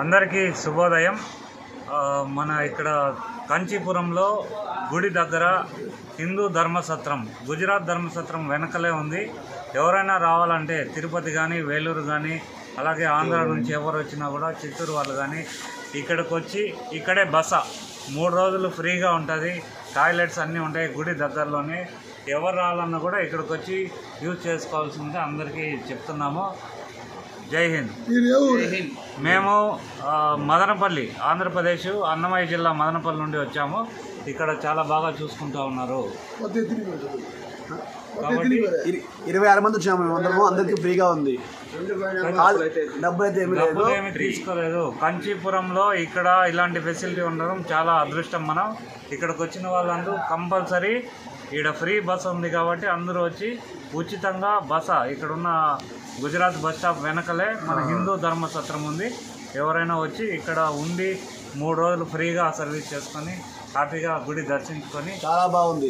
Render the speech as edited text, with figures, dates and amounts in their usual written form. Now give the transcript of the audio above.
అందరికీ శుభోదయం। మన ఇక్కడ కంచీపురంలో గుడి దగ్గర హిందూ ధర్మసత్రం గుజరాత్ ధర్మసత్రం వెనకలే ఉంది। ఎవరైనా రావాలంటే తిరుపతి కానీ వేలూరు కానీ అలాగే ఆంధ్ర నుంచి ఎవరు వచ్చినా కూడా చిత్తూరు వాళ్ళు కానీ ఇక్కడికి వచ్చి ఇక్కడే బస 3 రోజులు ఫ్రీగా ఉంటుంది। టాయిలెట్స్ అన్నీ ఉంటాయి గుడి దగ్గరలోనే। ఎవరు రావాలన్నా కూడా ఇక్కడికి వచ్చి యూజ్ చేసుకోవాల్సిందే అందరికీ చెప్తున్నాము। జై హింద్। మేము మదనపల్లి ఆంధ్రప్రదేశ్ అన్నమయ్య జిల్లా మదనపల్లి నుండి వచ్చాము। ఇక్కడ చాలా బాగా చూసుకుంటూ ఉన్నారు కాబట్టి 26 మంది వచ్చాము మేము, అందరికీ ఫ్రీగా ఉంది, డబ్బులు ఏమి తీసుకోలేదు। కంచీపురంలో ఇక్కడ ఇలాంటి ఫెసిలిటీ ఉండడం చాలా అదృష్టం। మనం ఇక్కడికి వచ్చిన వాళ్ళందరూ కంపల్సరీ ఇక్కడ ఫ్రీ బస్ ఉంది కాబట్టి అందరూ వచ్చి ఉచితంగా బస ఇక్కడున్న గుజరాత్ బస్ స్టాప్ వెనకలే మన హిందూ ధర్మసత్రం ఉంది। ఎవరైనా వచ్చి ఇక్కడ ఉండి 3 రోజులు ఫ్రీగా సర్వీస్ చేసుకొని హ్యాపీగా గుడి దర్శించుకొని చాలా బాగుంది।